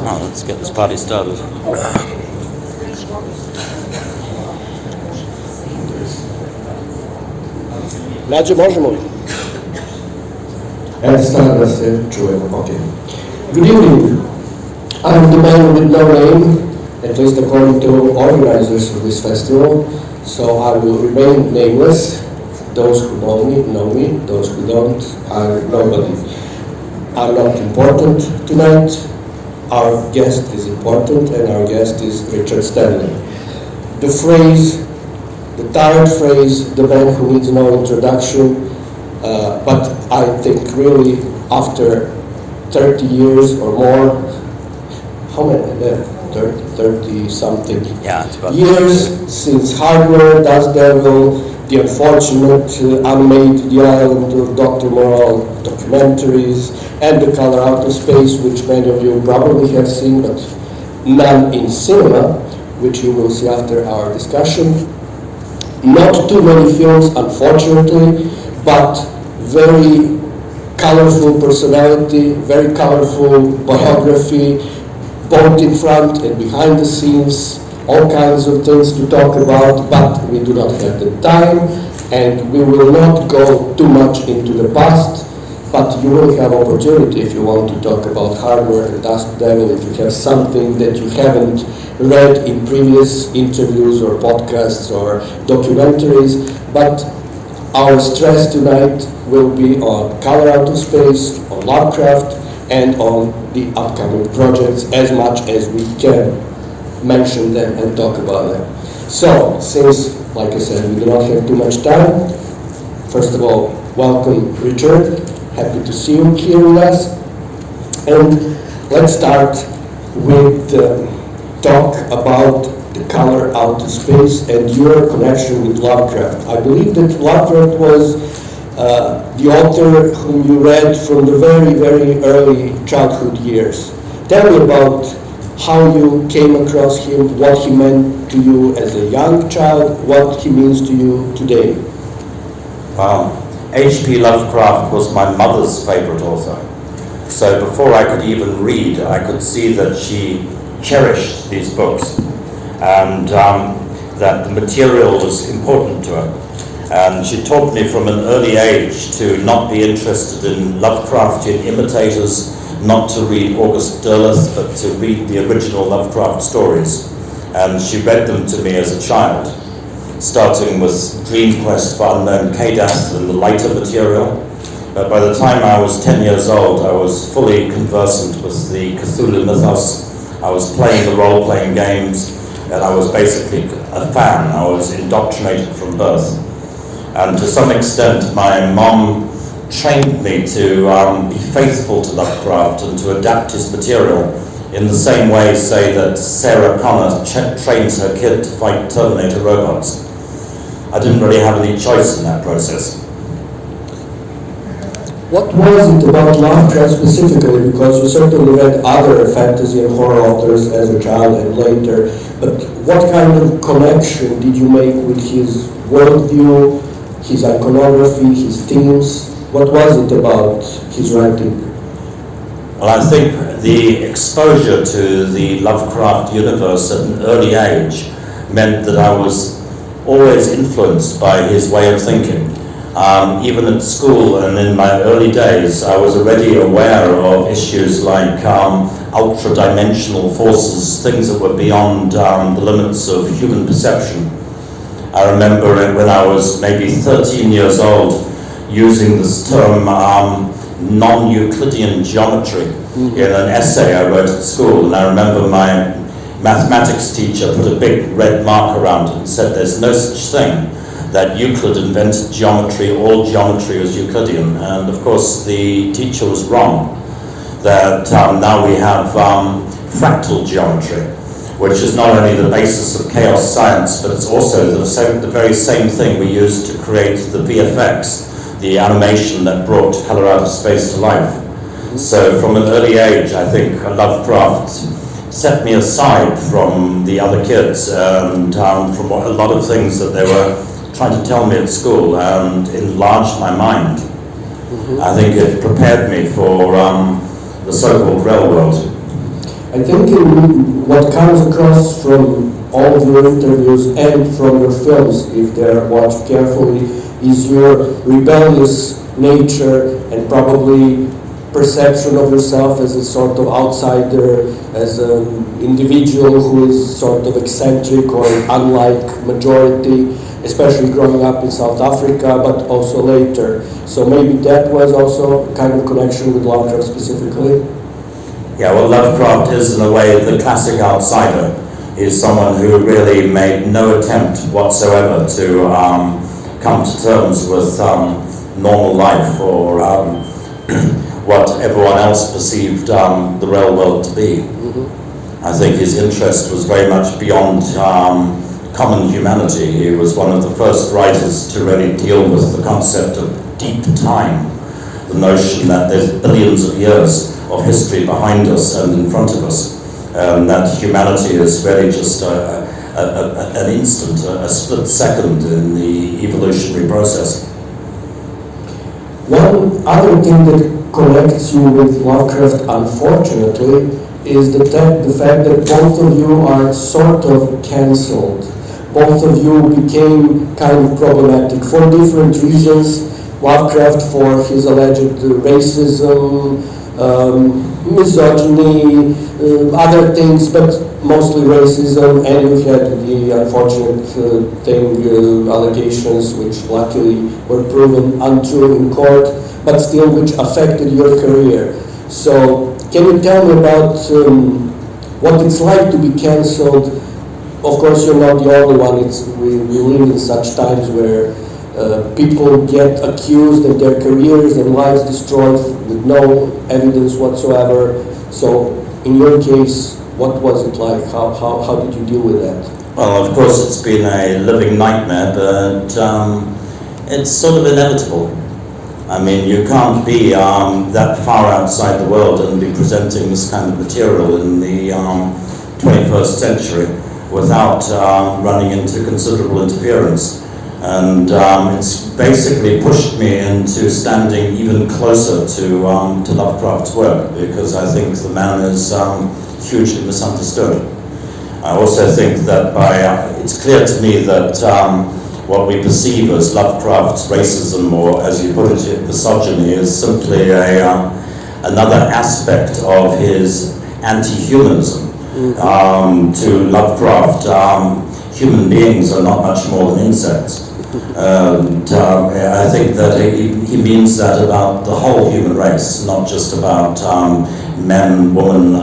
Oh, let's get this party started. Nađe, možemo li? Start da se čujemo. Okay. Good evening. I'm the man with no name, at least according to organizers of this festival, so I will remain nameless. Those who know me, those who don't are nobody. I'm not important tonight. Our guest is important, and our guest is Richard Stanley. The tired phrase, the man who needs no introduction, but I think really after 30 years or more, how many? 30 something years since Hardware, Dust Devil, the unfortunate Unmade, The Island of Dr. Moral documentaries, and The Color Out of Space, which many of you probably have seen, but none in cinema, which you will see after our discussion. Not too many films, unfortunately, but very colorful personality, very colorful biography, both in front and behind the scenes, all kinds of things to talk about, but we do not have the time, and we will not go too much into the past, but you will have opportunity if you want to talk about Hardware and Dust Devil, if you have something that you haven't read in previous interviews or podcasts or documentaries, but our stress tonight will be on Color Out of Space, on Lovecraft, and on the upcoming projects as much as we can mention them and talk about them. So, since, like I said, we do not have too much time, first of all, welcome Richard. Happy to see you here with us. And let's start with talk about the Color Out of Space and your connection with Lovecraft. I believe that Lovecraft was the author whom you read from the very, very early childhood years. Tell me about how you came across him, what he meant to you as a young child, what he means to you today. H.P. Lovecraft was my mother's favorite author. So before I could even read, I could see that she cherished these books and that the material was important to her. And she taught me from an early age to not be interested in Lovecraftian imitators, not to read August Derleth, but to read the original Lovecraft stories. And she read them to me as a child, starting with Dream Quest for Unknown Kadath and the lighter material. But by the time I was 10 years old, I was fully conversant with the Cthulhu mythos. I was playing the role-playing games, and I was basically a fan. I was indoctrinated from birth. And to some extent, my mom trained me to be faithful to Lovecraft and to adapt his material in the same way, say, that Sarah Connor trains her kid to fight Terminator robots. I didn't really have any choice in that process. What was it about Lovecraft specifically? Because you certainly read other fantasy and horror authors as a child and later, but what kind of connection did you make with his worldview, his iconography, his themes? What was it about his writing? Well, I think the exposure to the Lovecraft universe at an early age meant that I was always influenced by his way of thinking. Even at school and in my early days, I was already aware of issues like ultra-dimensional forces, things that were beyond the limits of human perception. I remember when I was maybe 13 years old using this term non-Euclidean geometry in an essay I wrote at school, and I remember my mathematics teacher put a big red mark around it and said there's no such thing, that Euclid invented geometry, all geometry is Euclidean. And of course the teacher was wrong, that now we have fractal geometry, which is not only the basis of chaos science, but it's also the very same thing we used to create the VFX, the animation that brought Color Out of Space to life. So from an early age, I think Lovecraft set me aside from the other kids and from a lot of things that they were trying to tell me at school, and enlarged my mind. I think it prepared me for the so-called real world. I think what comes across from all of your interviews and from your films, if they're watched carefully, is your rebellious nature and probably perception of yourself as a sort of outsider, as an individual who is sort of eccentric or unlike majority, especially growing up in South Africa, but also later. So maybe that was also a kind of connection with Lovecraft specifically? Yeah, well, Lovecraft is in a way the classic outsider. He's someone who really made no attempt whatsoever to come to terms with normal life or what everyone else perceived the real world to be. Mm-hmm. I think his interest was very much beyond common humanity. He was one of the first writers to really deal with the concept of deep time, the notion that there's billions of years of history behind us and in front of us, that humanity is really just an instant, a split second in the evolutionary process. One other thing that connects you with Lovecraft, unfortunately, is the fact that both of you are sort of cancelled. Both of you became kind of problematic for different reasons. Lovecraft for his alleged racism, misogyny, other things, but mostly racism, and you had the unfortunate allegations which luckily were proven untrue in court, but still which affected your career. So can you tell me about what it's like to be cancelled? Of course, you're not the only one. We live in such times where people get accused and their careers and lives destroyed with no evidence whatsoever. So in your case, what was it like? How did you deal with that? Well, of course, it's been a living nightmare, but it's sort of inevitable. I mean, you can't be that far outside the world and be presenting this kind of material in the 21st century without running into considerable interference. And it's basically pushed me into standing even closer to Lovecraft's work, because I think the man is hugely misunderstood. I also think that it's clear to me that what we perceive as Lovecraft's racism, or as you put it, misogyny, is simply another aspect of his anti-humanism. To Lovecraft, human beings are not much more than insects. And I think that he means that about the whole human race, not just about men, women,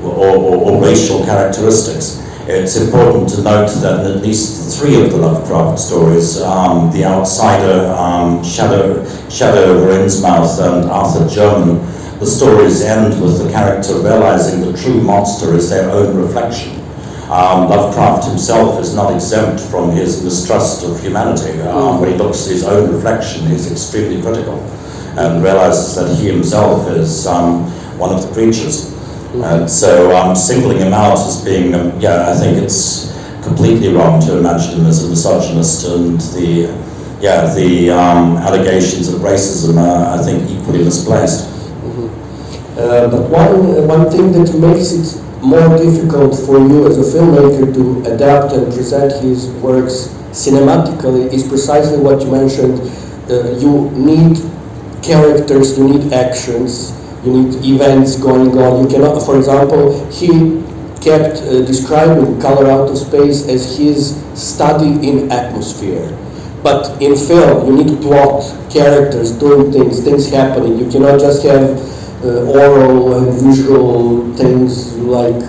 or racial characteristics. It's important to note that in at least 3 of the Lovecraft stories, The Outsider, Shadow over Innsmouth, and Arthur German, the stories end with the character realizing the true monster is their own reflection. Lovecraft himself is not exempt from his mistrust of humanity. When he looks at his own reflection, he's extremely critical and realizes that he himself is one of the creatures. And so singling him out as being, I think it's completely wrong to imagine him as a misogynist, and the allegations of racism are, I think, equally misplaced. But one thing that makes it more difficult for you as a filmmaker to adapt and present his works cinematically is precisely what you mentioned. You need characters, you need actions, you need events going on. You cannot, for example, he kept describing Color Out of Space as his study in atmosphere. But in film, you need plot, characters doing things happening. You cannot just have oral and visual things like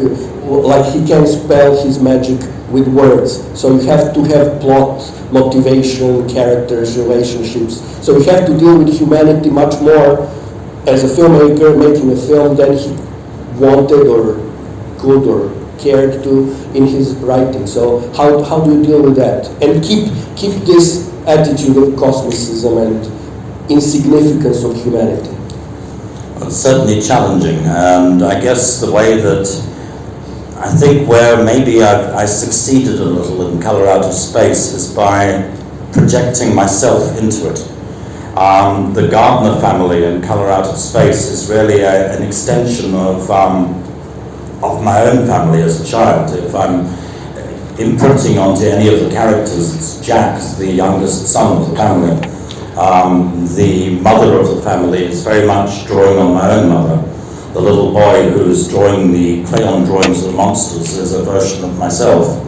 he can spell his magic with words. So you have to have plot, motivation, characters, relationships. So you have to deal with humanity much more as a filmmaker making a film than he wanted or could or cared to in his writing. So how do you deal with that and keep this attitude of cosmicism and insignificance of humanity? Well, it's certainly challenging, and I guess the way that I think where maybe I succeeded a little in Color Out of Space is by projecting myself into it. The Gardner family in Color Out of Space is really an extension of of my own family as a child. If I'm imprinting onto any of the characters, it's Jack, the youngest son of the family. The mother of the family is very much drawing on my own mother. The little boy who's drawing the crayon drawings of the monsters is a version of myself.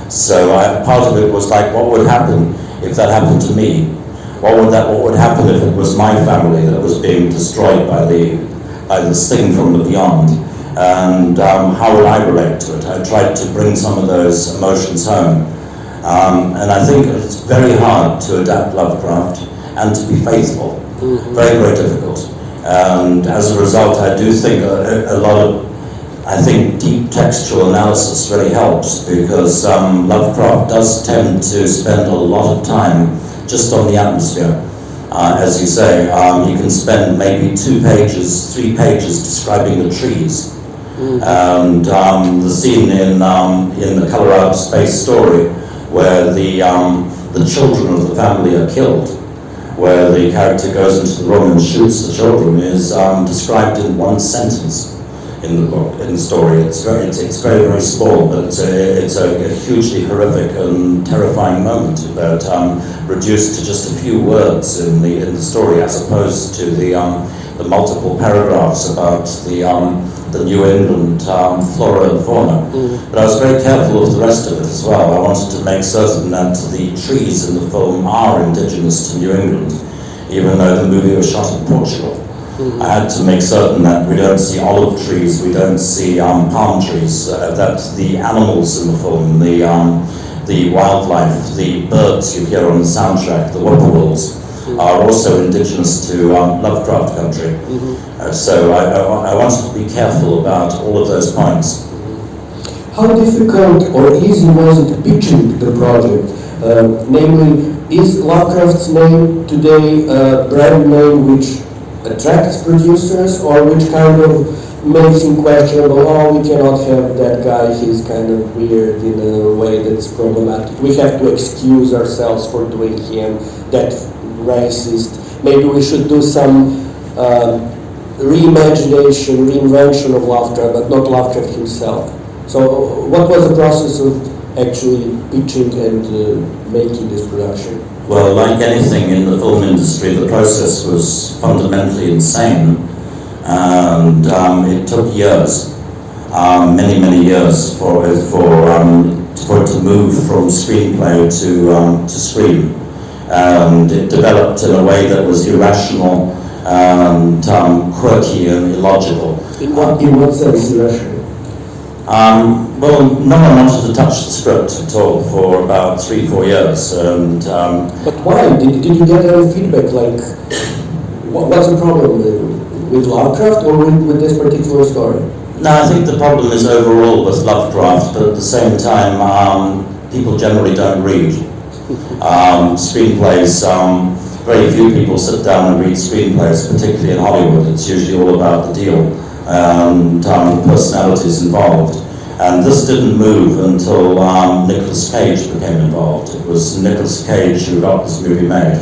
So part of it was like, what would happen if that happened to me? What would happen if it was my family that was being destroyed by this thing from the beyond? And how would I relate to it? I tried to bring some of those emotions home. And I think it's very hard to adapt Lovecraft and to be faithful. Very, very difficult. And as a result, I do think a lot of, deep textual analysis really helps, because Lovecraft does tend to spend a lot of time just on the atmosphere. As you say, he can spend maybe 2 pages, 3 pages describing the trees. And the scene in the Color Out of Space story, where the children of the family are killed, where the character goes into the room and shoots the children, is described in 1 sentence in the book, in the story. It's very, very small, but it's a hugely horrific and terrifying moment, but reduced to just a few words in the story, as opposed to the multiple paragraphs about the New England flora and fauna. But I was very careful of the rest of it as well. I wanted to make certain that the trees in the film are indigenous to New England, even though the movie was shot in Portugal. I had to make certain that we don't see olive trees, we don't see palm trees, that the animals in the film, the wildlife, the birds you hear on the soundtrack, the whippoorwills, are also indigenous to Lovecraft country. So I wanted to be careful about all of those points. How difficult or easy was it pitching the project? Namely, is Lovecraft's name today a brand name which attracts producers, or which kind of makes him questionable? Oh, we cannot have that guy, he's kind of weird in a way that's problematic. We have to excuse ourselves for doing him, that racist. Maybe we should do some reimagination, reinvention of Lovecraft, but not Lovecraft himself. So what was the process of actually pitching and making this production? Well, like anything in the film industry, the process was fundamentally insane, and it took years, many years for it to move from screenplay to screen, and it developed in a way that was irrational and quirky and illogical. In what sense irrational? Well, no one wanted to touch the script at all for about 3-4 years, and but why? Did you get any feedback? Like, what's the problem with Lovecraft or with this particular story? No, I think the problem is overall with Lovecraft, but at the same time, people generally don't read screenplays. Very few people sit down and read screenplays, particularly in Hollywood. It's usually all about the deal and the personalities involved. And this didn't move until Nicolas Cage became involved. It was Nicolas Cage who got this movie made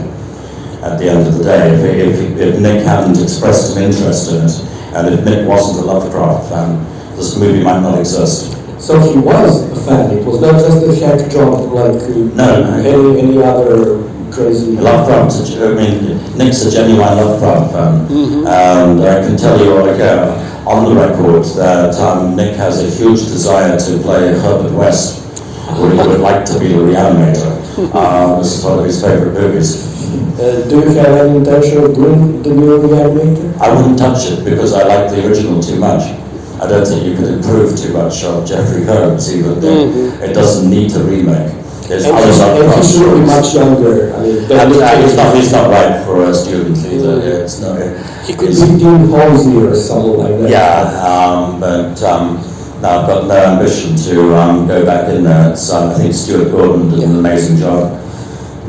at the end of the day. If Nick hadn't expressed an interest in it, and if Nick wasn't a Lovecraft fan, this movie might not exist. So he was a fan, it was not just a hack job like any other crazy... Lovecraft, Nick's a genuine Lovecraft fan, and I can tell you on the record that Nick has a huge desire to play Herbert West, where he would like to be the reanimator. This is one of his favourite movies. Do you have any intention of doing the new reanimator? I wouldn't touch it because I like the original too much. I don't think you can improve too much on Jeffrey Combs, even though it doesn't need a remake. There's and he should be much younger. He's not right for a student either. It's not. He could be Dean Halsey or something like that. Yeah, but no, I've got no ambition to go back in there. I think Stuart Gordon did an amazing job.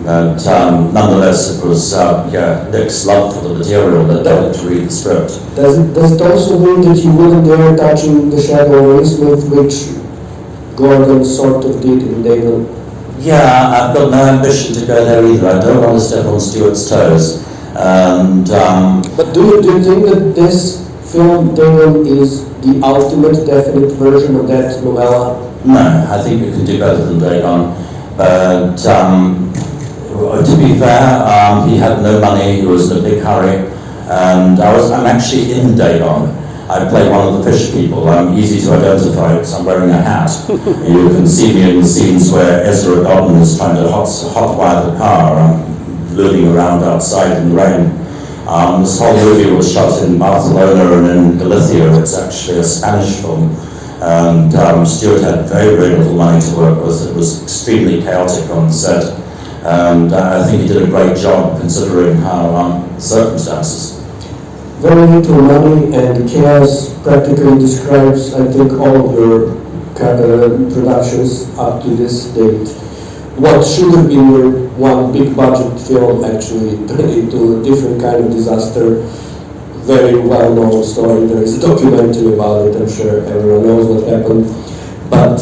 But nonetheless, it was Nick's love for the material that led him to read the script. Does it also mean that you wouldn't dare touching the Shadow of Innsmouth, which Gordon sort of did in David? Yeah, I've got no ambition to go there either. I don't want to step on Stuart's toes. And but do you think that this film Dejan is the ultimate definite version of that novella? No, I think you can do better than Dejan. But to be fair, he had no money, he was in a big hurry, and I'm actually in Dejan. I play one of the fish people. I'm easy to identify because I'm wearing a hat. You can see me in the scenes where Ezra Godden is trying to hotwire the car. I'm looming around outside in the rain. This whole movie was shot in Barcelona and in Galicia. It's actually a Spanish film. And Stuart had very, very little money to work with. It was extremely chaotic on the set. And I think he did a great job considering how circumstances. Very little money, and chaos practically describes, I think, all of your productions up to this date. What should have been your one big budget film actually turned into a different kind of disaster. Very well known story. There is a documentary about it. I'm sure everyone knows what happened. But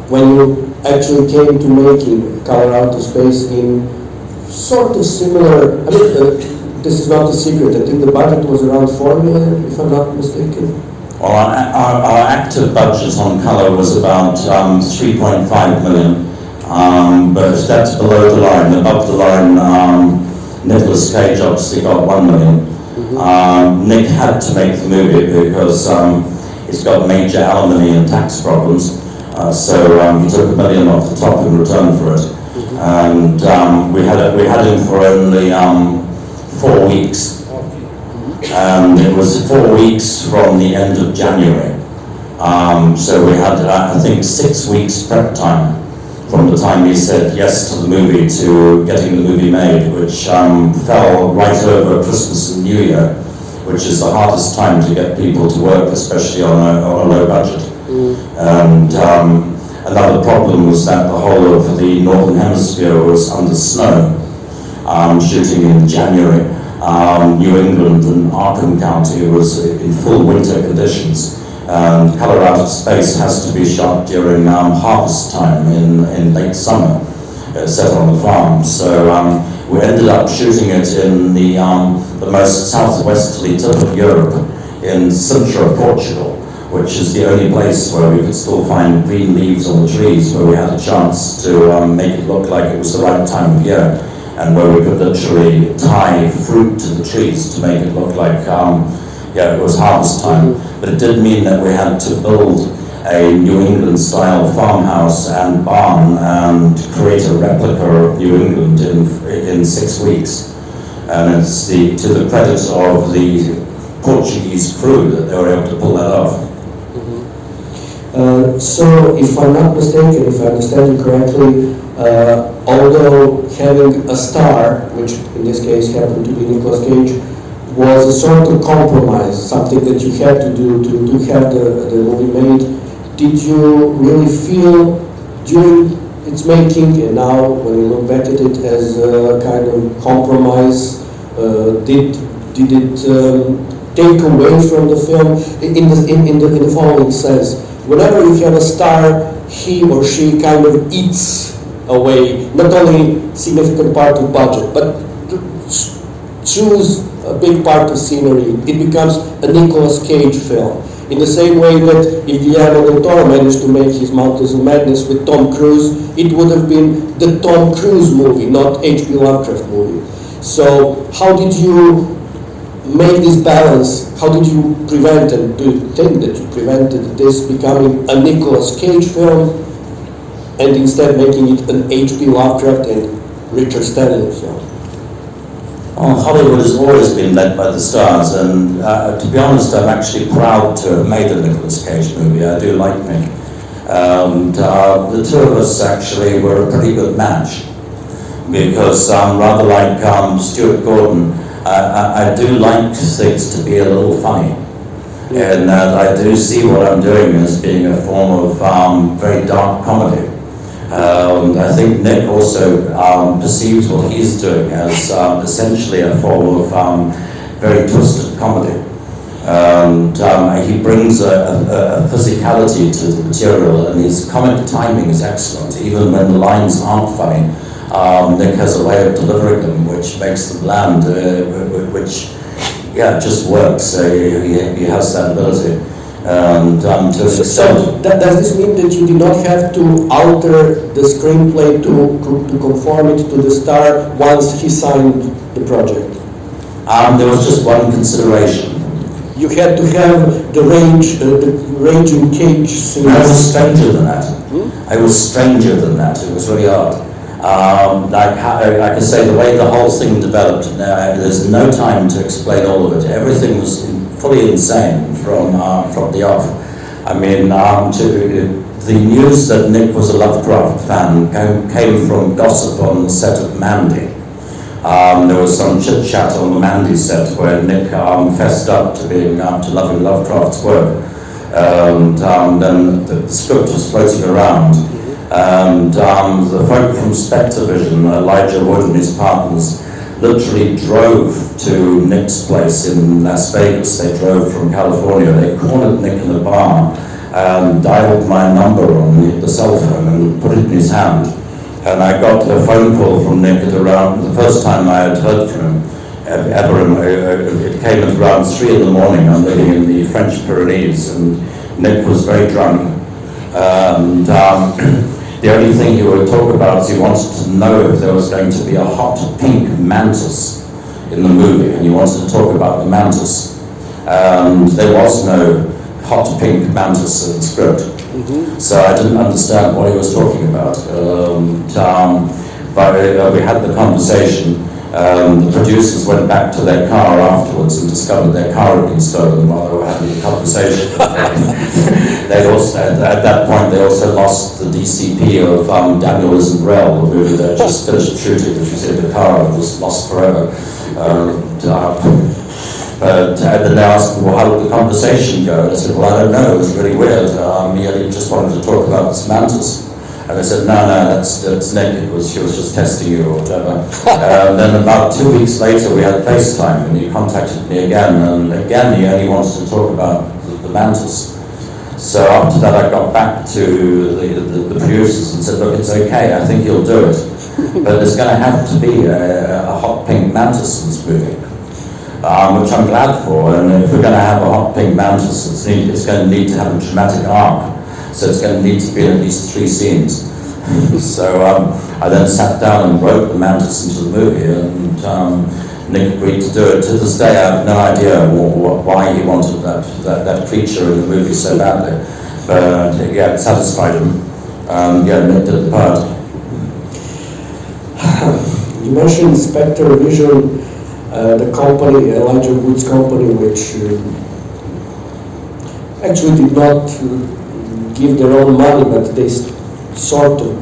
when you actually came to making Color Out of Space in sort of similar, I mean, this is not a secret, I think the budget was around 4 million, if I'm not mistaken. Well, our active budget on colour was about 3.5 million, but that's below the line. Above the line, Nicolas Cage obviously got 1 million. Nick had to make the movie because he's got major alimony and tax problems, so he took $1 million off the top in return for it. And we had him for only 4 weeks, and it was 4 weeks from the end of January. So we had, I think, 6 weeks prep time from the time he said yes to the movie to getting the movie made, which fell right over Christmas and New Year, which is the hardest time to get people to work, especially on a low budget. And another problem was that the whole of the Northern Hemisphere was under snow, shooting in January. New England and Arkham County was in full winter conditions. Color Out of Space has to be shot during harvest time in late summer, set on the farm. So we ended up shooting it in the most southwesterly tip of Europe, in Sintra, Portugal, which is the only place where we could still find green leaves on the trees, where we had a chance to make it look like it was the right time of year, and where we could literally tie fruit to the trees to make it look like it was harvest time. But it did mean that we had to build a New England style farmhouse and barn and create a replica of New England in 6 weeks. And it's to the credit of the Portuguese crew that they were able to pull that off. So, if I'm not mistaken, if I understand you correctly, although having a star, which in this case happened to be Nicolas Cage, was a sort of compromise, something that you had to do to have the movie made, did you really feel during its making, and now when you look back at it, as a kind of compromise? Did it take away from the film in the following sense? Whenever you have a star, he or she kind of eats away not only significant part of budget, but choose a big part of scenery. It becomes a Nicolas Cage film. In the same way that if Guillermo del Toro managed to make his Mountains of Madness with Tom Cruise, it would have been the Tom Cruise movie, not H.P. Lovecraft movie. So how did you make this balance? How did you prevent, and do you think that you prevented this becoming a Nicolas Cage film and instead making it an H.P. Lovecraft and Richard Stanley film? Well, Hollywood has always been led by the stars, and to be honest, I'm actually proud to have made a Nicolas Cage movie. I do like Nick. And the two of us actually were a pretty good match, because rather like Stuart Gordon, I do like things to be a little funny, and I do see what I'm doing as being a form of very dark comedy. I think Nick also perceives what he's doing as essentially a form of very twisted comedy. And he brings a physicality to the material, and his comic timing is excellent. Even when the lines aren't funny, Nick has a way of delivering them which makes them land, which just works. He has that ability. And to an extent, So does this mean that you did not have to alter the screenplay to conform it to the star once he signed the project? there was just one consideration. You had to have the raging cage scene. I was stranger than that. I was stranger than that. It was really odd. I can say the way the whole thing developed, there's no time to explain all of it. Everything was fully insane from the off. I mean, the news that Nick was a Lovecraft fan came from gossip on the set of Mandy. There was some chit-chat on the Mandy set where Nick fessed up to loving Lovecraft's work. And then the script was floating around. And the folk from Spectre Vision, Elijah Wood and his partners, literally drove to Nick's place in Las Vegas. They drove from California. They cornered Nick in a bar and dialed my number on the cell phone and put it in his hand. And I got a phone call from Nick at around, the first time I had heard from him ever, it came at around 3 in the morning. I'm living in the French Pyrenees, and Nick was very drunk. And the only thing he would talk about is he wanted to know if there was going to be a hot pink mantis in the movie, and he wanted to talk about the mantis. And there was no hot pink mantis in the script. So I didn't understand what he was talking about. But we had the conversation. The producers went back to their car afterwards and discovered their car had been stolen while they were having the conversation. They also, at that point, they also lost the DCP of Daniel Isn't Rel, the movie that just finished shooting, that you see in the car, and was lost forever. But then they asked me, well, how did the conversation go? And I said, well, I don't know, it was really weird. He just wanted to talk about this mantis. And they said, no, that's Nick, she was just testing you or whatever. And then about 2 weeks later, we had FaceTime, and he contacted me again, and again, he only wanted to talk about the mantis. So after that, I got back to the producers and said, look, it's okay, I think you'll do it. But there's going to have to be a hot pink mantis in this movie. Which I'm glad for, and if we're going to have a hot pink mantis, it's going to need to have a dramatic arc, so it's going to need to be in at least 3 scenes. So I then sat down and wrote the mantis into the movie, and Nick agreed to do it. To this day, I have no idea why he wanted that creature in the movie so badly, but it satisfied him. Nick did the part. You mentioned Spectre Vision. The company, Elijah Wood's company, which actually did not give their own money, but they sort of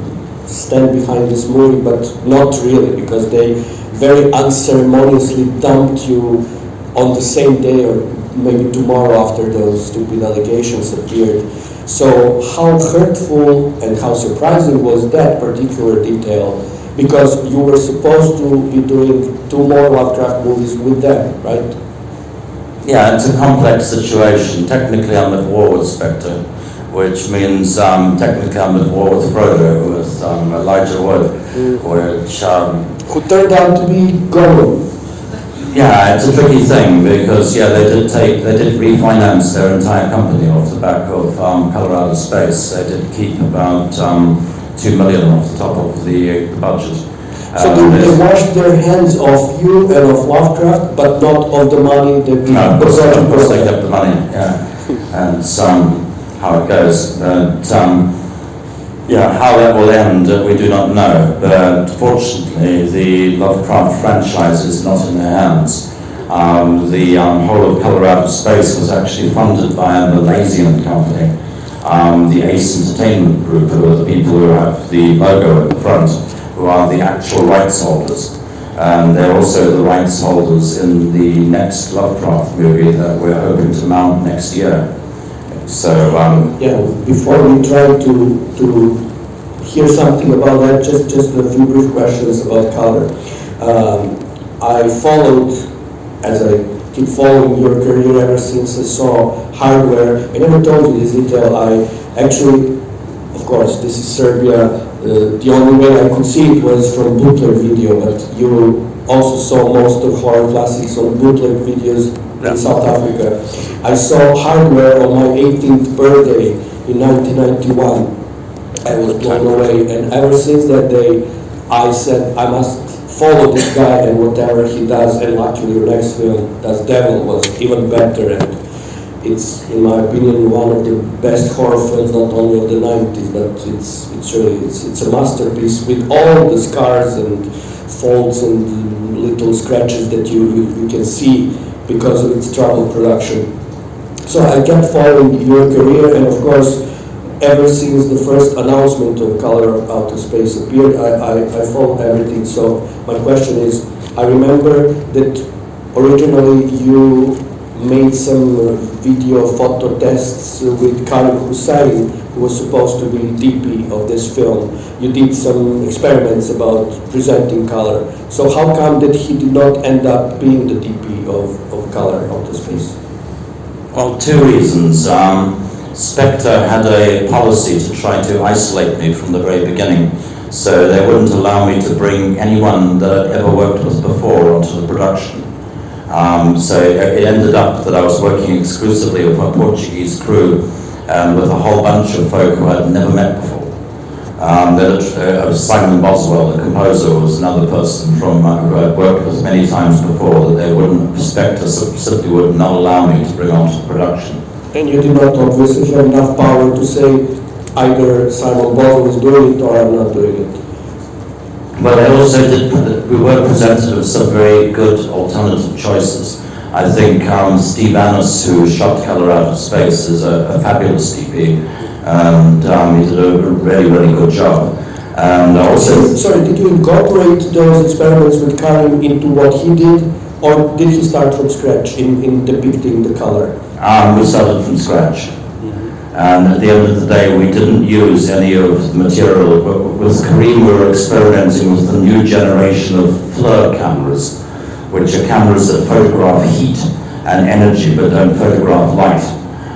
stand behind this movie, but not really, because they very unceremoniously dumped you on the same day or maybe tomorrow after those stupid allegations appeared. So how hurtful and how surprising was that particular detail? Because you were supposed to be doing 2 more Lovecraft movies with them, right? Yeah, it's a complex situation. Technically, I'm at war with Spectre, which means technically I'm at war with Frodo, with Elijah Wood, which... who turned out to be Gollum. Yeah, it's a tricky thing because they did refinance their entire company off the back of Colorado Space. They did keep about $2 million off the top of the budget. So they washed their hands off you and of Lovecraft, but not of the money that... No, of course they kept the money, and how it goes. But how that will end, we do not know. But fortunately, the Lovecraft franchise is not in their hands. The whole of Colorado Space was actually funded by a Malaysian company, the Ace Entertainment Group, who are the people who have the logo at the front, who are the actual rights holders. And they're also the rights holders in the next Lovecraft movie that we're hoping to mount next year. So before we try to hear something about that, just a few brief questions about color. I followed, as I keep following your career ever since I saw Hardware. I never told you this detail. I actually, of course, this is Serbia, The only way I could see it was from bootleg video, but you also saw most of horror classics on bootleg videos in South Africa. I saw Hardware on my 18th birthday in 1991. I was blown away, and ever since that day, I said I must follow this guy and whatever he does. And luckily, the next film, Das Devil, was even better, and it's, in my opinion, one of the best horror films, not only of the 90s, but it's a masterpiece with all the scars and faults and little scratches that you can see because of its troubled production. So I kept following your career, and of course, ever since the first announcement of Color of Outer Space appeared, I followed everything. So my question is, I remember that originally you made some video photo tests with Karim Hussein, who was supposed to be DP of this film. You did some experiments about presenting color. So how come that he did not end up being the DP of Color Outer Space? Well, two reasons. Spectre had a policy to try to isolate me from the very beginning, so they wouldn't allow me to bring anyone that I'd ever worked with before onto the production. So it ended up that I was working exclusively with a Portuguese crew and with a whole bunch of folk who I'd never met before. Simon Boswell, the composer, was another person from who I'd worked with many times before that they wouldn't, Spectre simply would not allow me to bring onto the production. And you did not obviously have enough power to say either Simon Boswell is doing it or I'm not doing it. Well, I also did, we were presented with some very good alternative choices. I think Steve Annis, who shot Color Out of Space, is a fabulous DP, and he did a really, really good job. And also... Sorry, did you incorporate those experiments with Karim into what he did, or did he start from scratch in depicting the color? We started from scratch. And at the end of the day, we didn't use any of the material. With Karim, we were experimenting with the new generation of FLIR cameras, which are cameras that photograph heat and energy, but don't photograph light.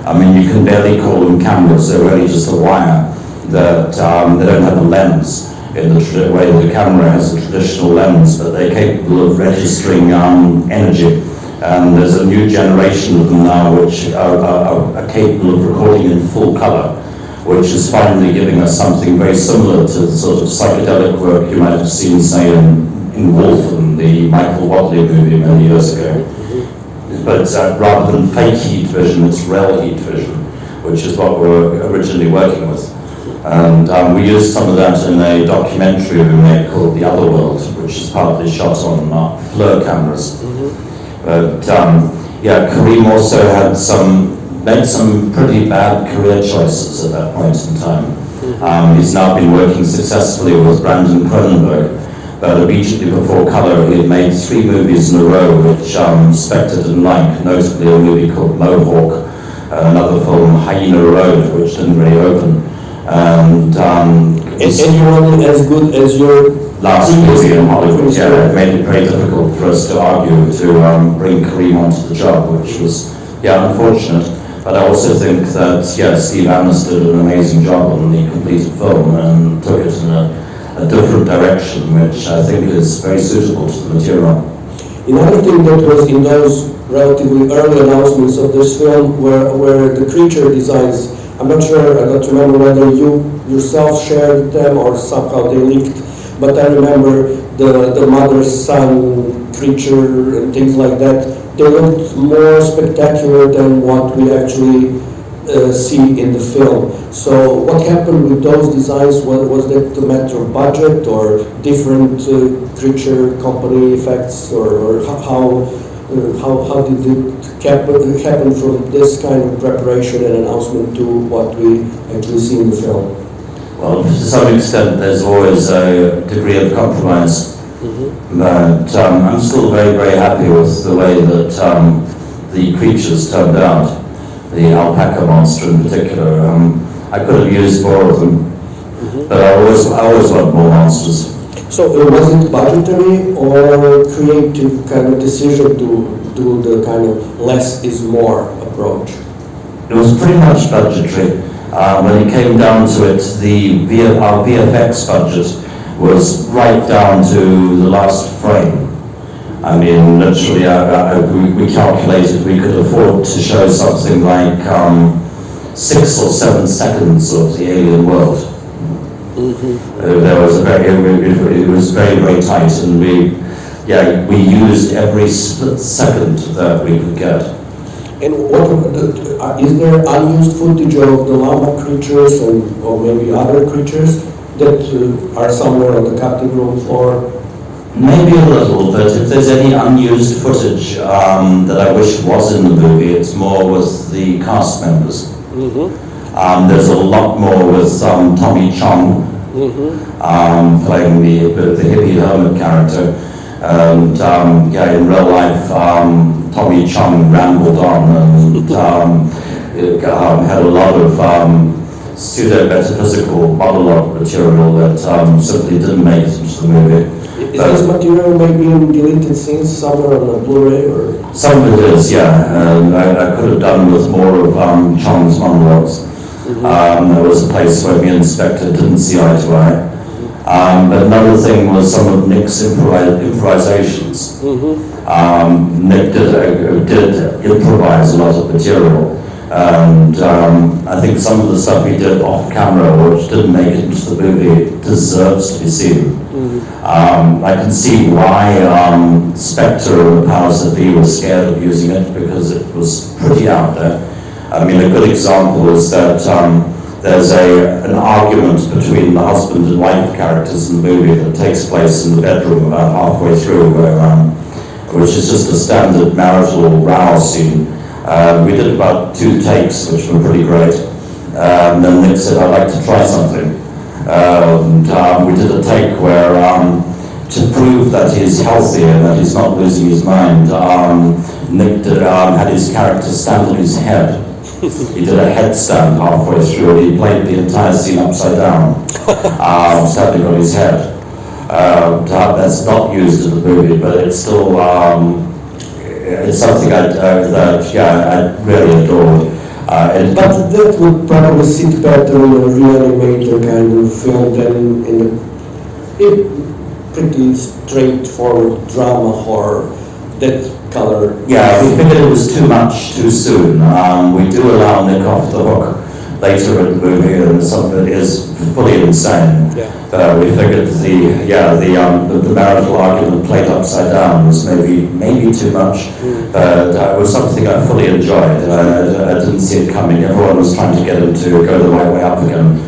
I mean, you can barely call them cameras. They're really just a wire that they don't have a lens in the way the camera has a traditional lens, but they're capable of registering energy. And there's a new generation of them now which are capable of recording in full color, which is finally giving us something very similar to the sort of psychedelic work you might have seen, say, in Wolfen, the Michael Wadley movie many years ago. But rather than fake heat vision, it's real heat vision, which is what we were originally working with. And we used some of that in a documentary we made called The Other World, which is partly shot on FLIR cameras. But yeah, Karim also had made some pretty bad career choices at that point in time. He's now been working successfully with Brandon Cronenberg, but immediately before Color, he had made 3 movies in a row which Spectre didn't like, notably a movie called Mohawk, another film, Hyena Road, which didn't really open. And you're only as good as your last movie in Hollywood. Yeah, it made it very difficult for us to argue to bring Karim onto the job, which was, yeah, unfortunate. But I also think that, yeah, Steve Annis did an amazing job on the completed film and took it in a different direction, which I think is very suitable to the material. Another thing that was in those relatively early announcements of this film were the creature designs. I'm not sure, I don't remember whether you yourself shared them or somehow they leaked, but I remember the mother-son creature and things like that. They looked more spectacular than what we actually see in the film. So what happened with those designs? Was that a matter of budget or different creature company effects, or how did it happen from this kind of preparation and announcement to what we actually see in the film? Well, to some extent there's always a degree of compromise, but I'm still very, very happy with the way that the creatures turned out, the alpaca monster in particular. I could have used more of them, but I always want more monsters. So was it budgetary or creative kind of decision to do the kind of less is more approach? It was pretty much budgetary. when it came down to it, our VFX budget was right down to the last frame. I mean, literally, we calculated we could afford to show something like 6 or 7 seconds of the alien world. There was it was very, very tight, and we used every split second that we could get. And is there unused footage of the llama creatures or maybe other creatures that are somewhere on the cutting room floor? Maybe a little, but if there's any unused footage that I wish was in the movie, it's more with the cast members. There's a lot more with Tommy Chong playing the hippie hermit character. And in real life, Tommy Chong rambled on and had a lot of pseudo-metaphysical monologue material that simply didn't make it into the movie. Is this material maybe in deleted scenes somewhere on the Blu-ray? Or? Some of it is, yeah. I could have done with more of Chong's monologues. There was a place where me and Spectre didn't see eye to eye. But another thing was some of Nick's improvisations. Nick did improvise a lot of material. And I think some of the stuff he did off camera, which didn't make it into the movie, deserves to be seen. I can see why Spectre and the powers that be were scared of using it, because it was pretty out there. I mean, a good example is that there's an argument between the husband and wife characters in the movie that takes place in the bedroom about halfway through, which is just a standard marital row scene. We did about 2 takes, which were pretty great. And then Nick said, I'd like to try something. And we did a take where, to prove that he's healthy and that he's not losing his mind, Nick had his character stand on his head. He did a headstand halfway through, and he played the entire scene upside down, standing on his head. That's not used in the movie, but it's still it's something I really adored. But that would probably sit better in a reanimator kind of film than in a pretty straightforward drama horror. That color. Yeah, we figured it was too much too soon. We do allow Nick off the hook later in the movie, and some of it is fully insane. We figured the marital argument played upside down was maybe too much, but it was something I fully enjoyed. I didn't see it coming. Everyone was trying to get him to go the right way up again.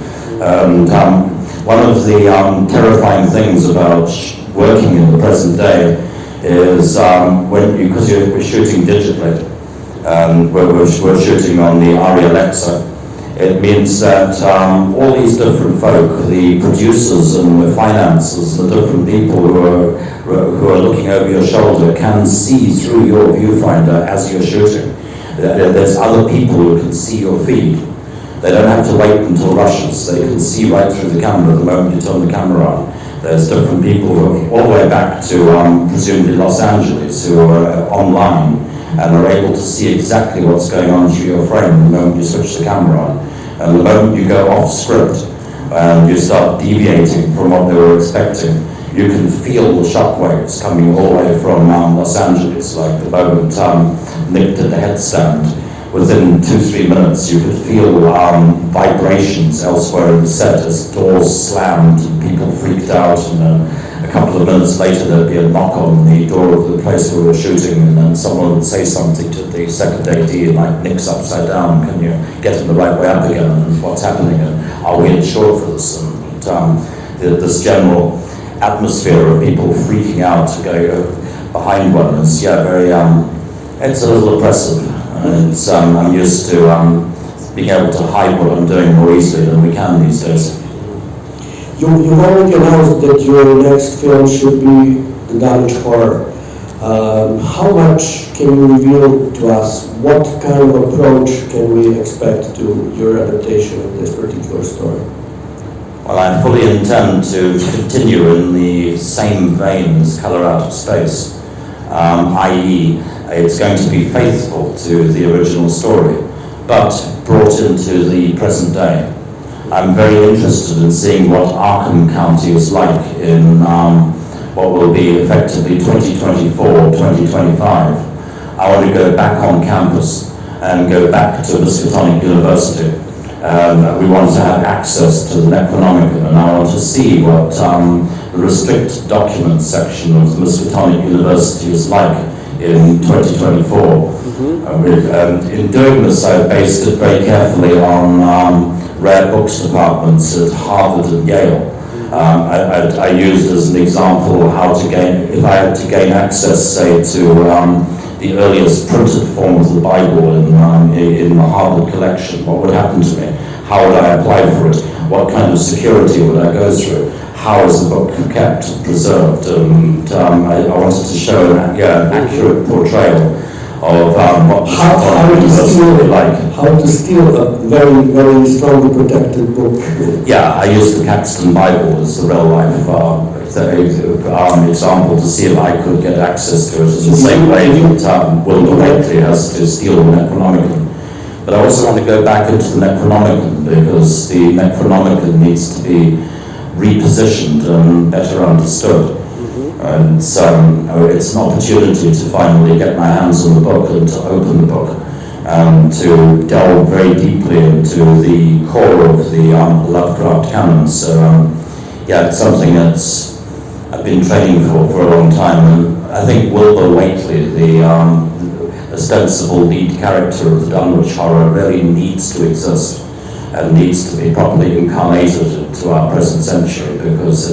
And one of the terrifying things about working in the present day is because we're shooting digitally, we're shooting on the ARRI Alexa. It means that all these different folk, the producers and the finances, the different people who are looking over your shoulder, can see through your viewfinder as you're shooting. There's other people who can see your feed. They don't have to wait until rushes. They can see right through the camera the moment you turn the camera on. There's different people who all the way back to presumably Los Angeles who are online and are able to see exactly what's going on through your frame the moment you switch the camera on. And the moment you go off script and you start deviating from what they were expecting, you can feel the shockwaves coming all the way from Los Angeles, like the moment Nick did the headstand. Within 2-3 minutes, you could feel vibrations elsewhere in the set as doors slammed and people freaked out. And a couple of minutes later, there'd be a knock on the door of the place where we were shooting, and then someone would say something to the second AD, like, Nick's upside down, can you get him the right way up again, and what's happening, and are we insured for this? And this general atmosphere of people freaking out going behind one is, very, it's a little oppressive. I'm used to being able to hide what I'm doing more easily than we can these days. You've already announced that your next film should be the Danish horror. How much can you reveal to us? What kind of approach can we expect to your adaptation of this particular story? Well, I fully intend to continue in the same vein as Color Out of Space, i.e. it's going to be faithful to the original story, but brought into the present day. I'm very interested in seeing what Arkham County is like in what will be effectively 2024, 2025. I want to go back on campus and go back to Miskatonic University. We want to have access to the Necronomicon, and I want to see what the restricted documents section of the Miskatonic University is like in 2024. In doing this, I based it very carefully on rare books departments at Harvard and Yale. I used as an example how to gain, if I had to gain access, say, to the earliest printed form of the Bible in the Harvard collection, what would happen to me? How would I apply for it? What kind of security would I go through? How is the book kept, preserved? And I wanted to show an accurate portrayal of what how to steal a very, very strongly protected book. Yeah, I used the Caxton Bible as the real life example to see if I could get access to it in the same way that Wilbur Whateley has to steal the Necronomicon. But I also want to go back into the Necronomicon because the Necronomicon needs to be repositioned and better understood. And so it's an opportunity to finally get my hands on the book and to open the book and to delve very deeply into the core of the Lovecraft canon. So yeah, it's something that's I've been training for a long time, and I think Wilbur Whateley, the ostensible lead character of the Dunwich Horror, really needs to exist and needs to be properly incarnated into our present century because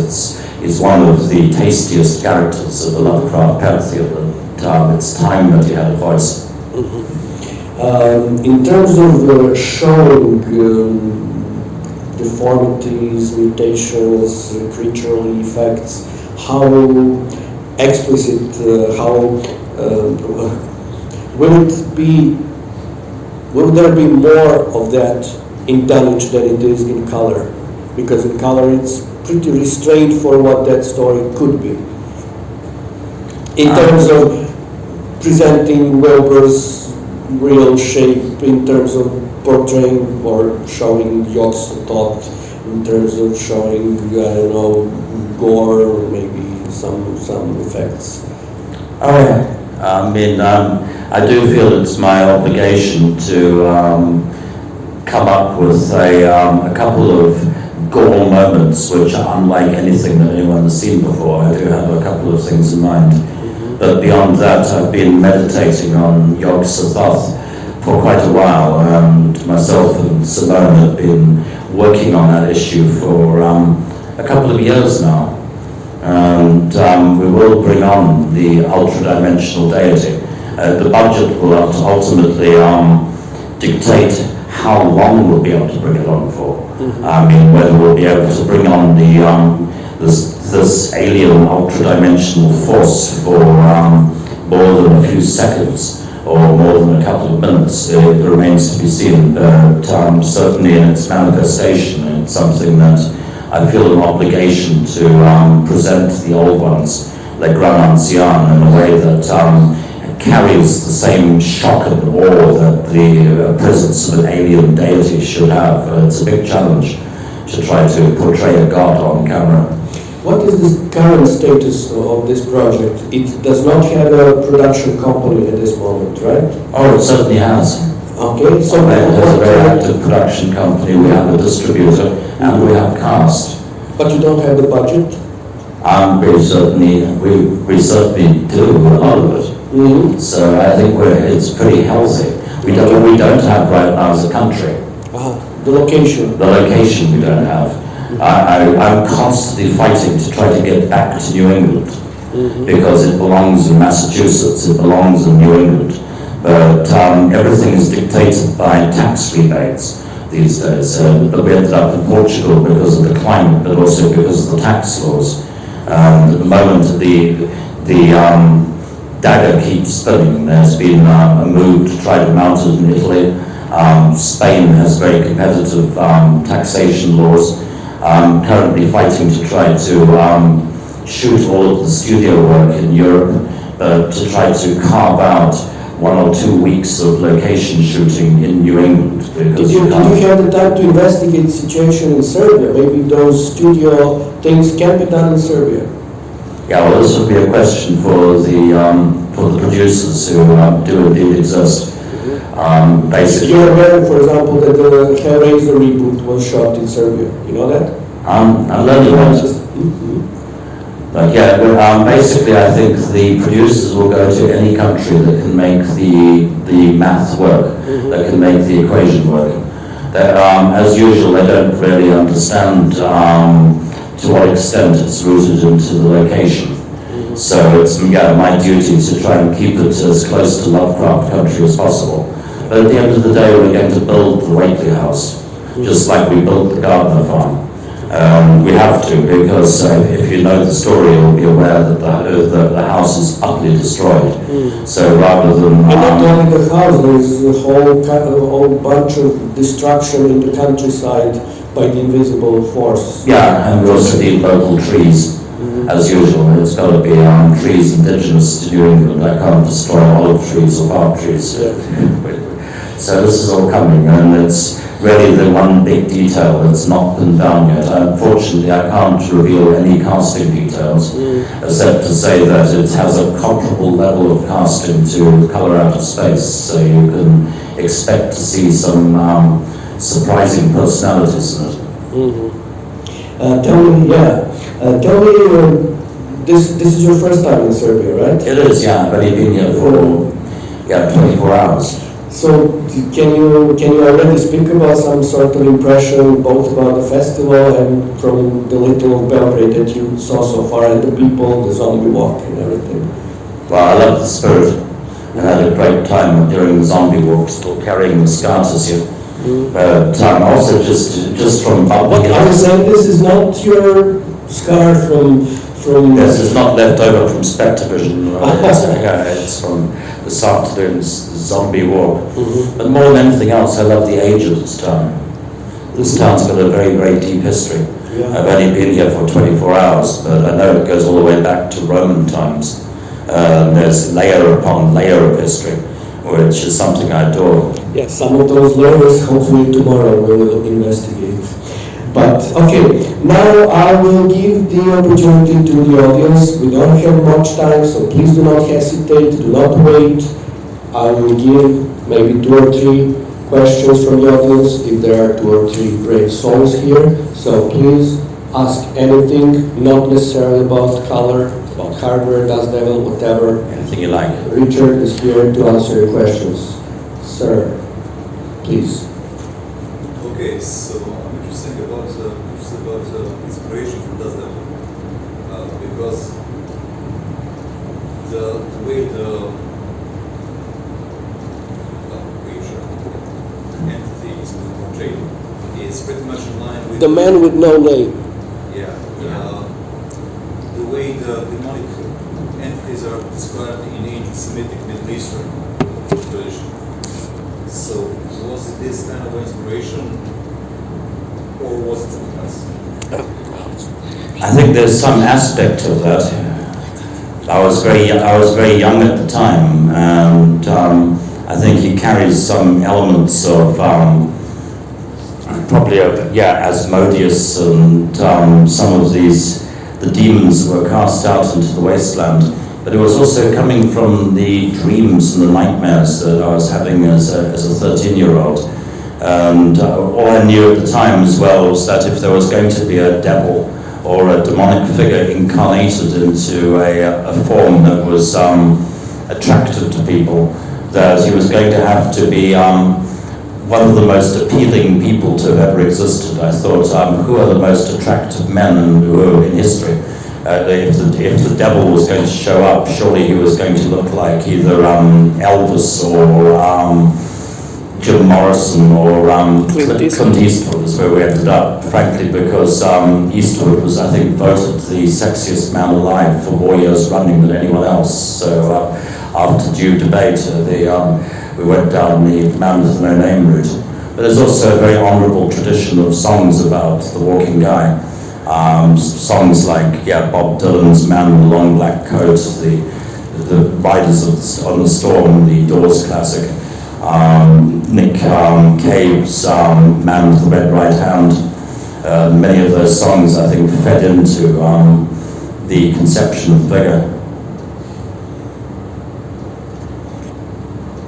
it's one of the tastiest characters of the Lovecraft pantheon, and it's time that he had a voice. In terms of showing deformities, mutations, creaturely effects, how explicit, will there be more of that in Dunwich than it is in color? Because in color it's pretty restrained for what that story could be. In terms of presenting Wilbur's real shape, in terms of portraying or showing Yogg-Sothoth, in terms of showing, I don't know, gore, or maybe some effects. Oh yeah, I mean, I do feel it's my obligation to come up with a couple of gore moments which are unlike anything that anyone has seen before. I do have a couple of things in mind. But beyond that, I've been meditating on Yogg-Sothoth for quite a while, and myself and Simone have been working on that issue for a couple of years now. And we will bring on the ultra-dimensional deity. The budget will ultimately dictate how long we'll be able to bring it on for. I mean, whether we'll be able to bring on the this alien ultra-dimensional force for more than a few seconds or more than a couple of minutes. It remains to be seen, but certainly in its manifestation, it's something that I feel an obligation to present the old ones, like Grand Ancien, in a way that carries the same shock and awe that the presence of an alien deity should have. It's a big challenge to try to portray a god on camera. What is the current status of this project? It does not have a production company at this moment, right? Oh, it certainly has. Okay, so it has a very active production company. We have a distributor and we have cast. But you don't have the budget? We certainly do a lot of it. So I think it's pretty healthy. We don't have right now as a country. The location. The location we don't have. I'm constantly fighting to try to get back to New England because it belongs in Massachusetts, it belongs in New England. But everything is dictated by tax rebates these days. We ended up in Portugal because of the climate, but also because of the tax laws. At the moment, the dagger keeps spinning. There's been a move to try to mount it in Italy. Spain has very competitive taxation laws. I'm currently fighting to try to shoot all of the studio work in Europe, but to try to carve out 1 or 2 weeks of location shooting in New England. Because Did you have the time to investigate the situation in Serbia? Maybe those studio things can be done in Serbia. Yeah, well, this would be a question for the producers who do indeed exist. Basically, You're aware, for example, that the Hellraiser reboot was shot in Serbia. You know that? I learned about it. But yeah, basically I think the producers will go to any country that can make the math work, that can make the equation work. As usual, they don't really understand to what extent it's rooted into the location. So it's my duty to try and keep it as close to Lovecraft Country as possible. But at the end of the day, we're going to build the Wakely house, just like we built the Gardner farm. We have to, because if you know the story, you'll be aware that the house is utterly destroyed. So rather than... And not only the house, there's a whole bunch of destruction in the countryside by the invisible force. Yeah, and we also need local trees, as usual. It's got to be trees indigenous to New England. I can't destroy olive trees or palm trees. Yeah. So this is all coming, and it's really the one big detail that's not been done yet. Unfortunately, I can't reveal any casting details, except to say that it has a comparable level of casting to Colour Out of Space, so you can expect to see some surprising personalities in it. Tell me, this is your first time in Serbia, right? It is, yeah. I've only been here for 24 hours. So can you already speak about some sort of impression, both about the festival and from the little Belgrade that you saw so far, and the people, the zombie walk and everything? Well, I love the spirit. I had a great time during the zombie walk, still carrying the scars here. But also just from... What are you saying? This is not your scar from... Yes, it's not left over from Spectrovision. It's from this afternoon's zombie walk. But more than anything else, I love the age of this town. This town's got a very, very deep history. Yeah. I've only been here for 24 hours, but I know it goes all the way back to Roman times. There's layer upon layer of history, which is something I adore. Yes, some of those layers, hopefully tomorrow we will investigate. But, okay, now I will give the opportunity to the audience. We don't have much time, so please do not hesitate, do not wait. I will give maybe 2 or 3 questions from the audience, if there are 2 or 3 brave souls here. So please ask anything, not necessarily about color, about hardware, Dust Devil, whatever. Anything you like. Richard is here to answer your questions. Sir, please. Okay, so I'm interested about inspiration from Dust Devil, because the way the creature entity is portrayed is pretty much in line with The man with no name. Yeah, the way the demonic entities are described in ancient Semitic Middle Eastern tradition. So was it this kind of inspiration, or was it something else? I think there's some aspect of that. I was very young at the time, and I think he carries some elements of probably Asmodeus and some of the demons that were cast out into the wasteland. But it was also coming from the dreams and the nightmares that I was having as a 13-year-old. And all I knew at the time as well was that if there was going to be a devil or a demonic figure incarnated into a form that was attractive to people, that he was going to have to be one of the most appealing people to have ever existed. I thought, who are the most attractive men in history? If the devil was going to show up, surely he was going to look like either Elvis or Jim Morrison or Clint Eastwood is where we ended up, frankly, because Eastwood was, I think, voted the sexiest man alive for more years running than anyone else. So after due debate, we went down the man with no name route. But there's also a very honourable tradition of songs about the walking guy. Songs like Bob Dylan's Man in the Long Black Coat, the the writers on the Storm, the Doors classic, Nick Cave's Man with the Red Right Hand. Many of those songs, I think, fed into the conception of Vega.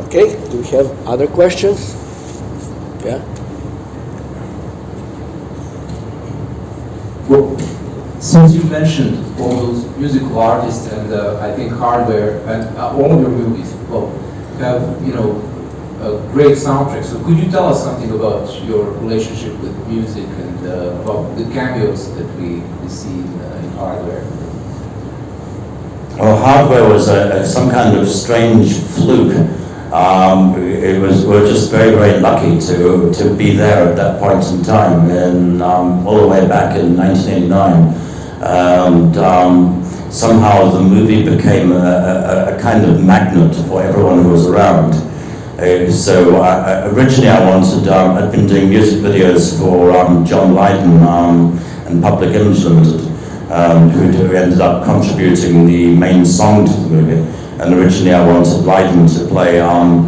Okay, do we have other questions? Yeah? Well, since you mentioned all those musical artists and I think Hardware and all your movies, well, have, you know, a great soundtrack. So could you tell us something about your relationship with music and about the cameos that we see in Hardware? Well, Hardware was some kind of strange fluke. We're just very, very lucky to be there at that point in time, and all the way back in 1989. And somehow the movie became a kind of magnet for everyone who was around. So originally I wanted, I'd been doing music videos for John Lydon and Public Image Limited, who ended up contributing the main song to the movie. And originally I wanted Lydon to play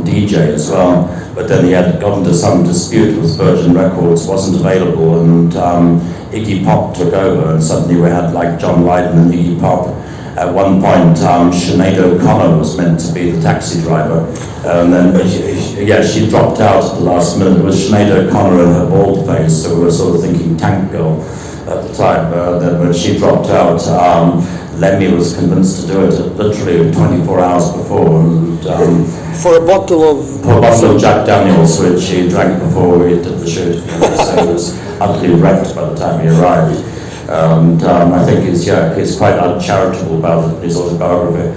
DJ as well, but then he had gotten into some dispute with Virgin Records, wasn't available, and Iggy Pop took over, and suddenly we had like John Lydon and Iggy Pop. At one point, Sinead O'Connor was meant to be the taxi driver, and then she dropped out at the last minute. It was Sinead O'Connor and her bald face, so we were sort of thinking Tank Girl at the time. Then when she dropped out, Lemmy was convinced to do it literally 24 hours before. And, For a bottle of Jack Daniels, which he drank before we did the shoot. So he was utterly wrecked by the time he arrived. And I think he's quite uncharitable about it in his autobiography.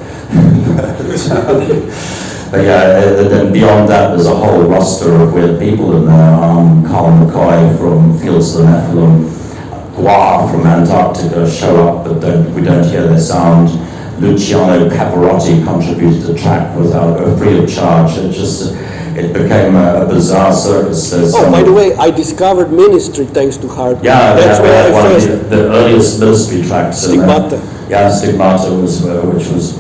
But then beyond that, there's a whole roster of weird people in there. Carl McCoy from Fields of the Nephilim, Gua from Antarctica show up, but we don't hear their sound. Luciano Pavarotti contributed a track free of charge. It became a bizarre circus. by the way, I discovered Ministry thanks to Hardware. Yeah, that's where I one first. of the earliest Ministry tracks. Stigmata. Stigmata which was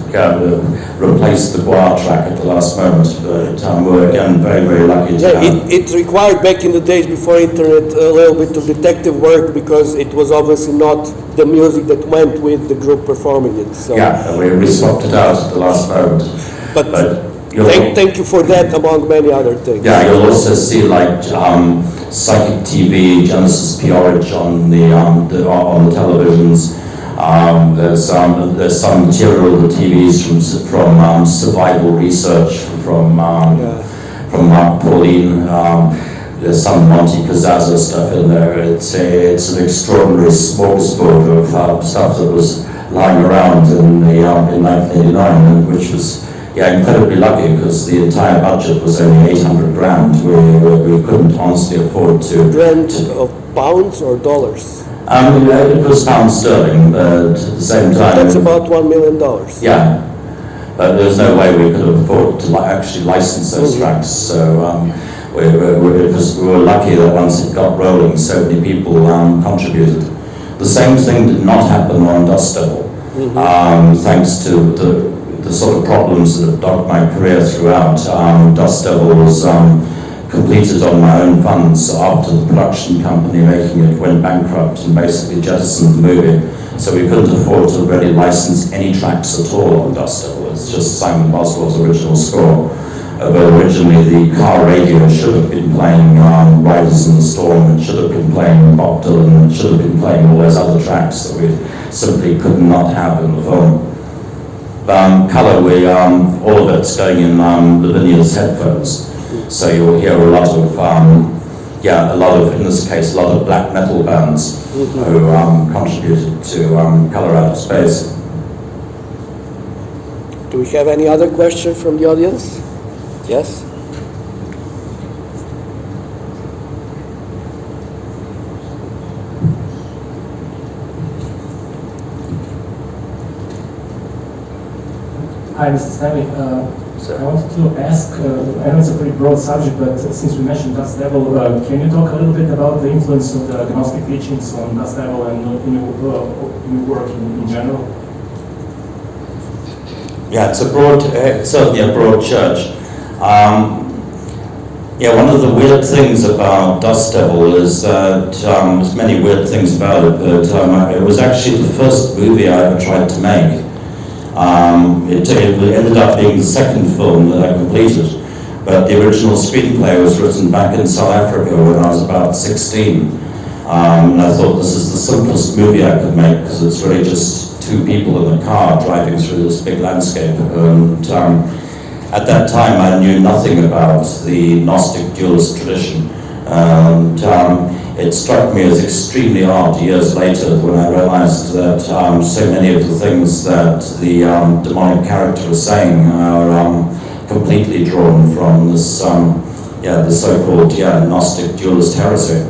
replaced the Gua track at the last moment. But we're again very, very lucky to have. It required back in the days before internet a little bit of detective work because it was obviously not the music that went with the group performing it. So. Yeah, we swapped it out at the last moment. But thank you for that, among many other things. Yeah, you'll also see like Psychic TV, Genesis Peorage on the televisions. There's some material in the TVs from Survival Research from Mark Pauline. There's some Monty Cazazza stuff in there. It's an extraordinary smorgasbord of stuff that was lying around in 1989, and which was incredibly lucky because the entire budget was only 800 grand. We couldn't honestly afford to. Grand of pounds or dollars? It was pound sterling, but at the same time. That's about $1 million. Yeah, but there's no way we could afford to actually license those tracks. So we were lucky that once it got rolling, so many people contributed. The same thing did not happen on Dust Devil, thanks to the sort of problems that have dogged my career throughout. Dust Devil was completed on my own funds after the production company making it went bankrupt and basically jettisoned the movie. So we couldn't afford to really license any tracks at all on Dust Devil. It's just Simon Boswell's original score. But originally the car radio should have been playing Riders in the Storm, it should have been playing Bob Dylan, it should have been playing all those other tracks that we simply could not have in the film. Colour, all of it's going in Lavinia's headphones. So you'll hear a lot of, in this case, a lot of black metal bands who contributed to Colour Out of Space. Do we have any other question from the audience? Yes? Hi, Mr. Stanley. I wanted to ask, I know it's a pretty broad subject, but since we mentioned Dust Devil, can you talk a little bit about the influence of the Gnostic teachings on Dust Devil and in your work in general? Yeah, it's certainly a broad church. Yeah, one of the weird things about Dust Devil is that there's many weird things about it, but it was actually the first movie I ever tried to make. It ended up being the second film that I completed, but the original screenplay was written back in South Africa when I was about 16. And I thought this is the simplest movie I could make because it's really just two people in a car driving through this big landscape. And at that time, I knew nothing about the Gnostic dualist tradition, and it struck me as extremely odd years later when I realized that so many of the things that the demonic character was saying are completely drawn from this, the so-called Gnostic dualist heresy,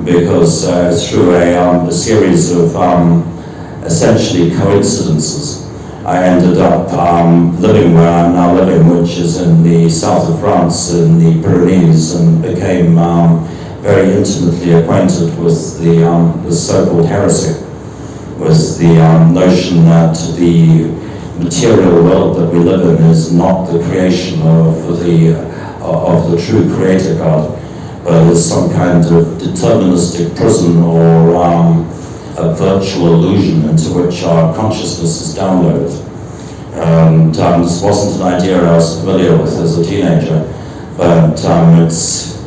because through a series of essentially coincidences, I ended up living where I'm now living, which is in the south of France, in the Pyrenees, and became very intimately acquainted with the so-called heresy, with the notion that the material world that we live in is not the creation of the true creator God, but is some kind of deterministic prison or a virtual illusion into which our consciousness is downloaded. And this wasn't an idea I was familiar with as a teenager, but it's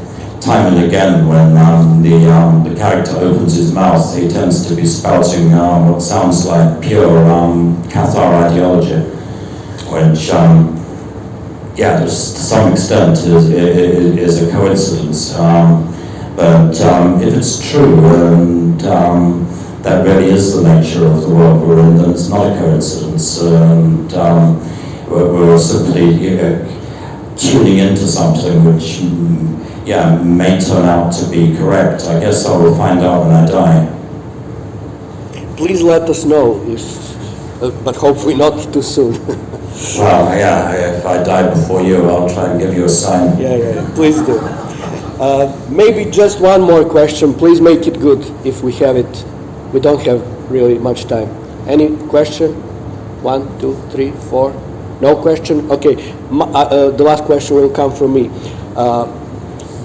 time and again when the character opens his mouth, he tends to be spouting what sounds like pure Cathar ideology, which, to some extent is a coincidence. But if it's true, and that really is the nature of the world we're in, then it's not a coincidence. And we're simply tuning into something which, may turn out to be correct. I guess I will find out when I die. Please let us know, if, but hopefully not too soon. Well, if I die before you, I'll try and give you a sign. Yeah, please do. Maybe just one more question. Please make it good if we have it. We don't have really much time. Any question? 1, 2, 3, 4? No question? Okay, the last question will come from me.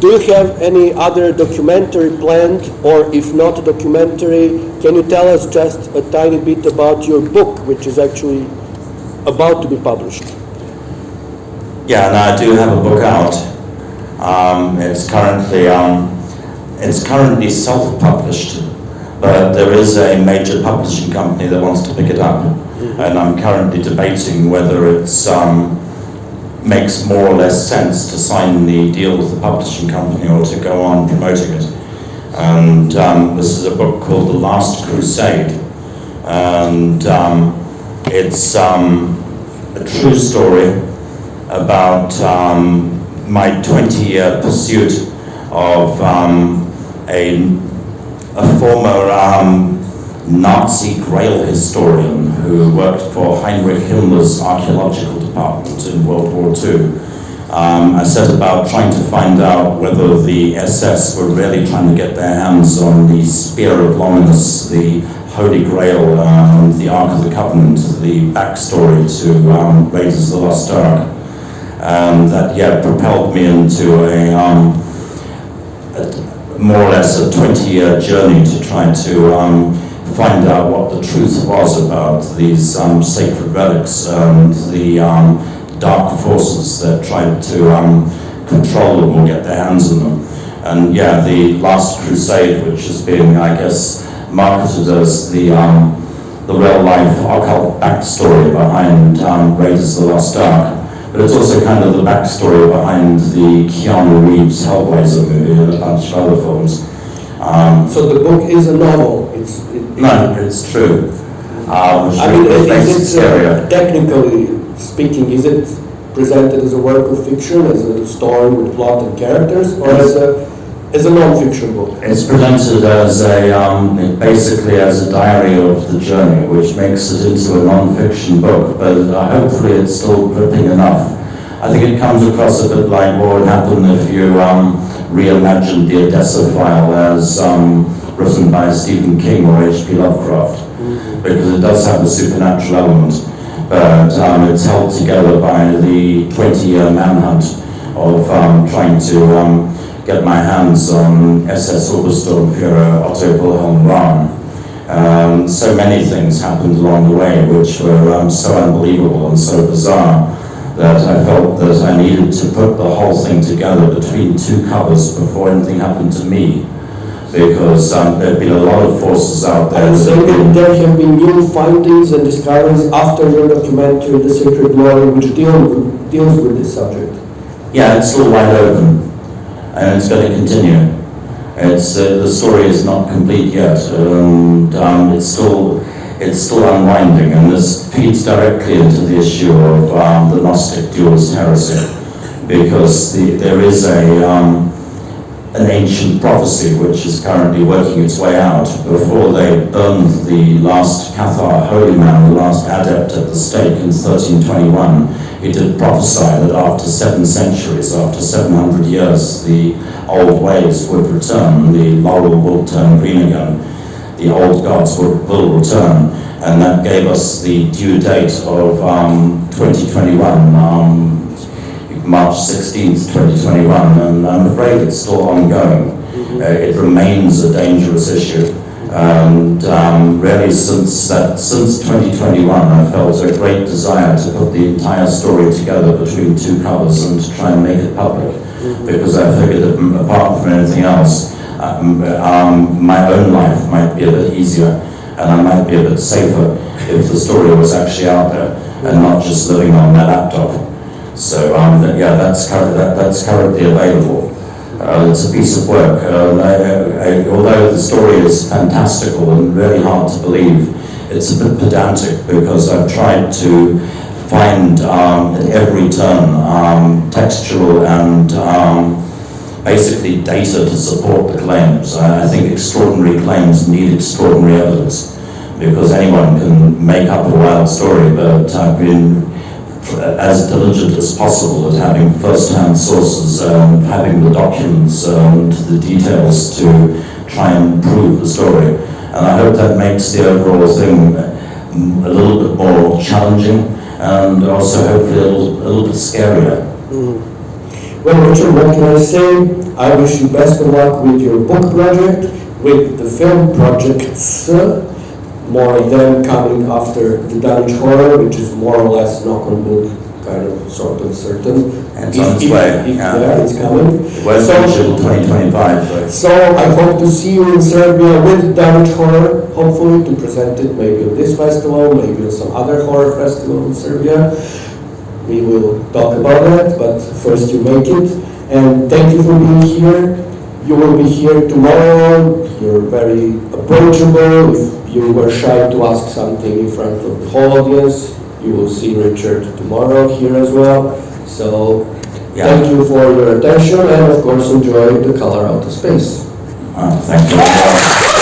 Do you have any other documentary planned, or if not a documentary, can you tell us just a tiny bit about your book, which is actually about to be published? Yeah, and I do have a book out. It's currently self-published, but there is a major publishing company that wants to pick it up, and I'm currently debating whether it's makes more or less sense to sign the deal with the publishing company or to go on promoting it. And this is a book called The Last Crusade, and it's a true story about my 20-year pursuit of a former Nazi Grail historian who worked for Heinrich Himmler's archaeological department in World War II. I set about trying to find out whether the SS were really trying to get their hands on the Spear of Lominus, the Holy Grail, the Ark of the Covenant, the backstory to Raiders of the Lost Ark. And that, propelled me into a more or less a 20-year journey to try to find out what the truth was about these sacred relics and the dark forces that tried to control them or get their hands on them. And the Last Crusade, which is being, I guess, marketed as the real-life occult backstory behind Raiders of the Lost Ark. But it's also kind of the backstory behind the Keanu Reeves Hellblazer movie and a bunch of other films. So the book is a novel. No, it's true. Which makes it scarier. Technically speaking, is it presented as a work of fiction, as a story with plot and characters, or as a non-fiction book? It's presented as basically as a diary of the journey, which makes it into a non-fiction book, but hopefully it's still gripping enough. I think it comes across a bit like what would happen if you reimagined the Odessa File as written by Stephen King or H.P. Lovecraft, because it does have a supernatural element. but it's held together by the 20-year manhunt of trying to get my hands on SS Obersturmführer Otto Wilhelm Rahn. So many things happened along the way which were so unbelievable and so bizarre that I felt that I needed to put the whole thing together between two covers before anything happened to me, because there have been a lot of forces out there. And so there have been new findings and discoveries after your documentary, The Sacred Glory, which deals with this subject. Yeah, it's still wide open, and it's going to continue. It's the story is not complete yet, and it's still unwinding, and this feeds directly into the issue of the Gnostic dualist heresy, because there is an ancient prophecy which is currently working its way out. Before they burned the last Cathar holy man, the last adept at the stake in 1321, he did prophesy that after 7 centuries, after 700 years, the old ways would return, the laurel would turn green again, the old gods will return, and that gave us the due date of 2021, March 16th, 2021, and I'm afraid it's still ongoing. It remains a dangerous issue, and really since 2021 I felt a great desire to put the entire story together between two covers and to try and make it public, because I figured that apart from anything else, my own life might be a bit easier and I might be a bit safer if the story was actually out there and not just living on my laptop. So yeah, that's currently available. It's a piece of work. Although the story is fantastical and really hard to believe, it's a bit pedantic because I've tried to find at every turn textual and basically data to support the claims. I think extraordinary claims need extraordinary evidence, because anyone can make up a wild story, but I've been as diligent as possible at having first-hand sources and having the documents and the details to try and prove the story. And I hope that makes the overall thing a little bit more challenging and also hopefully a little bit scarier. Well, Richard, what can I say? I wish you best of luck with your book project, with the film projects, more of them coming after the Danish horror, which is more or less knock on wood, kind of, sort of certain. It's on its way. Yeah, it's coming. It won't be until 2025. So I hope to see you in Serbia with Danish horror, hopefully to present it maybe at this festival, maybe at some other horror festival in Serbia. We will talk about that, but first you make it. And thank you for being here. You will be here tomorrow. You're very approachable. If you were shy to ask something in front of the whole audience, you will see Richard tomorrow here as well. So thank you for your attention, and of course enjoy the color out of space. Thank you.